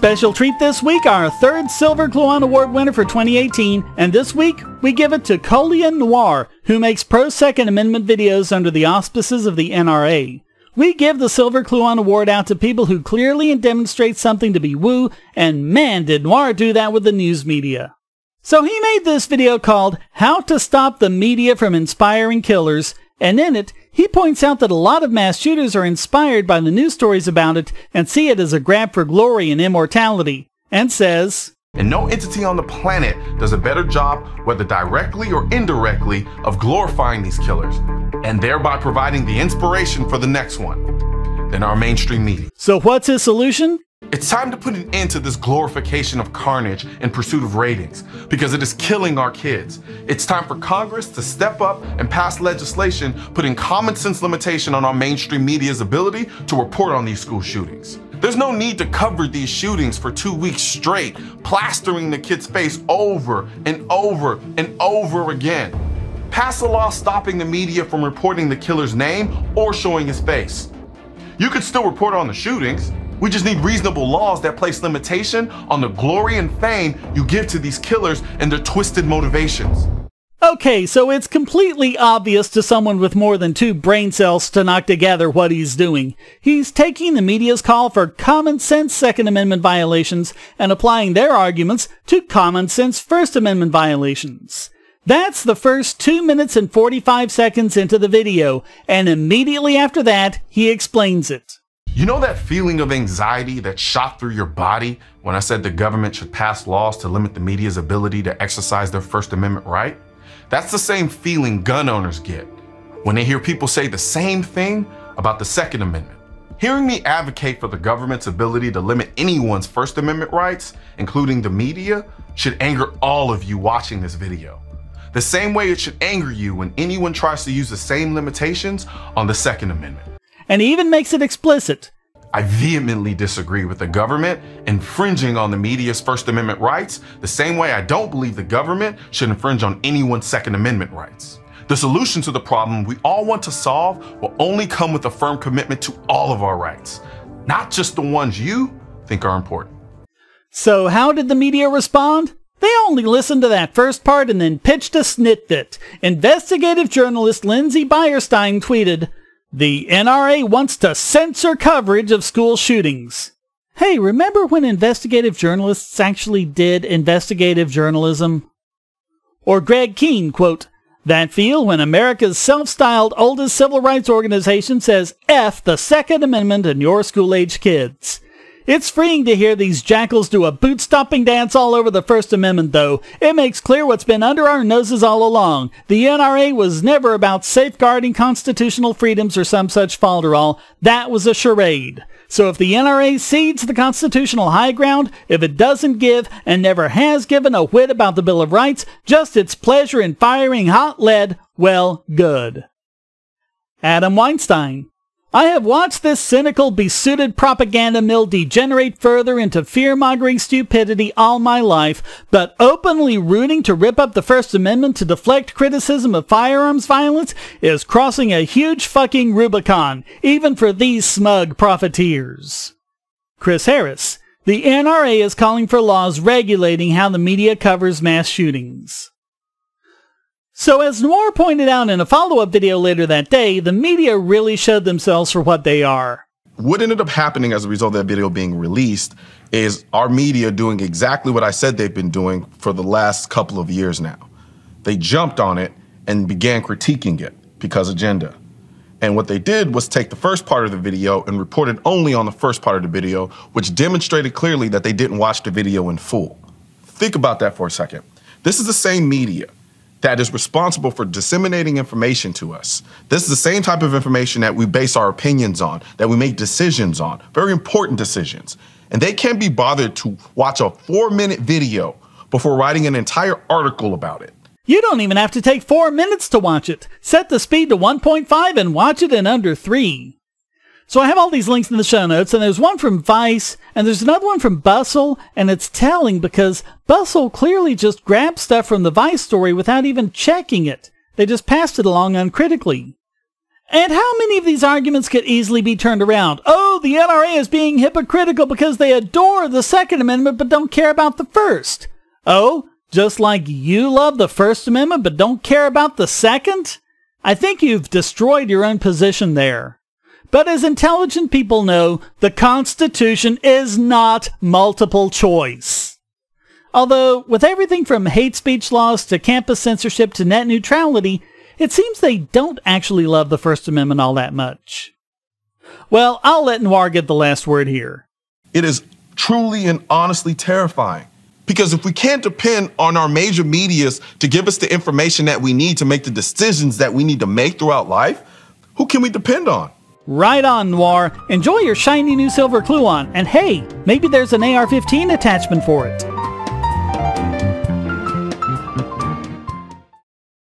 Special treat this week, our third Silver Colion Award winner for 2018, and this week we give it to Colion Noir, who makes pro-Second Amendment videos under the auspices of the NRA. We give the Silver Colion Award out to people who clearly demonstrate something to be woo, and man did Noir do that with the news media. So he made this video called How to Stop the Media from Inspiring Killers, and in it, he points out that a lot of mass shooters are inspired by the news stories about it and see it as a grab for glory and immortality, and says, "And no entity on the planet does a better job, whether directly or indirectly, of glorifying these killers, and thereby providing the inspiration for the next one, than our mainstream media." So what's his solution? It's time to put an end to this glorification of carnage in pursuit of ratings, because it is killing our kids. It's time for Congress to step up and pass legislation putting common sense limitation on our mainstream media's ability to report on these school shootings. There's no need to cover these shootings for 2 weeks straight, plastering the kid's face over and over and over again. Pass a law stopping the media from reporting the killer's name or showing his face. You could still report on the shootings. We just need reasonable laws that place limitation on the glory and fame you give to these killers and their twisted motivations. Okay, so it's completely obvious to someone with more than 2 brain cells to knock together what he's doing. He's taking the media's call for common sense Second Amendment violations and applying their arguments to common sense First Amendment violations. That's the first 2 minutes and 45 seconds into the video, and immediately after that, he explains it. You know that feeling of anxiety that shot through your body when I said the government should pass laws to limit the media's ability to exercise their First Amendment right? That's the same feeling gun owners get when they hear people say the same thing about the Second Amendment. Hearing me advocate for the government's ability to limit anyone's First Amendment rights, including the media, should anger all of you watching this video. The same way it should anger you when anyone tries to use the same limitations on the Second Amendment. And he even makes it explicit. I vehemently disagree with the government infringing on the media's First Amendment rights the same way I don't believe the government should infringe on anyone's Second Amendment rights. The solution to the problem we all want to solve will only come with a firm commitment to all of our rights, not just the ones you think are important. So how did the media respond? They only listened to that first part and then pitched a snitbit. Investigative journalist Lindsay Beierstein tweeted, "The NRA wants to censor coverage of school shootings." Hey, remember when investigative journalists actually did investigative journalism? Or Greg Keene, quote, "That feel when America's self-styled oldest civil rights organization says F the Second Amendment and your school-age kids." It's freeing to hear these jackals do a boot-stomping dance all over the First Amendment, though. It makes clear what's been under our noses all along. The NRA was never about safeguarding constitutional freedoms or some such falderall. That was a charade. So if the NRA cedes the constitutional high ground, if it doesn't give and never has given a whit about the Bill of Rights, just its pleasure in firing hot lead, well, good. Adam Weinstein. I have watched this cynical, besooted propaganda mill degenerate further into fear-mongering stupidity all my life, but openly rooting to rip up the First Amendment to deflect criticism of firearms violence is crossing a huge fucking Rubicon, even for these smug profiteers. Chris Harris. The NRA is calling for laws regulating how the media covers mass shootings. So as Noir pointed out in a follow-up video later that day, the media really showed themselves for what they are. What ended up happening as a result of that video being released is our media doing exactly what I said they've been doing for the last couple of years now. They jumped on it and began critiquing it because agenda. And what they did was take the first part of the video and reported only on the first part of the video, which demonstrated clearly that they didn't watch the video in full. Think about that for a second. This is the same media that is responsible for disseminating information to us. This is the same type of information that we base our opinions on, that we make decisions on, very important decisions. And they can't be bothered to watch a 4-minute video before writing an entire article about it. You don't even have to take 4 minutes to watch it. Set the speed to 1.5 and watch it in under 3. So I have all these links in the show notes, and there's one from Vice, and there's another one from Bustle, and it's telling because Bustle clearly just grabbed stuff from the Vice story without even checking it. They just passed it along uncritically. And how many of these arguments could easily be turned around? Oh, oh, the NRA is being hypocritical because they adore the Second Amendment but don't care about the First. Oh, just like you love the First Amendment but don't care about the Second? I think you've destroyed your own position there. But as intelligent people know, the Constitution is not multiple choice. Although, with everything from hate speech laws to campus censorship to net neutrality, it seems they don't actually love the First Amendment all that much. Well, I'll let Noir get the last word here. It is truly and honestly terrifying. Because if we can't depend on our major medias to give us the information that we need to make the decisions that we need to make throughout life, who can we depend on? Right on, Noir. Enjoy your shiny new silver Colion, and hey, maybe there's an AR-15 attachment for it.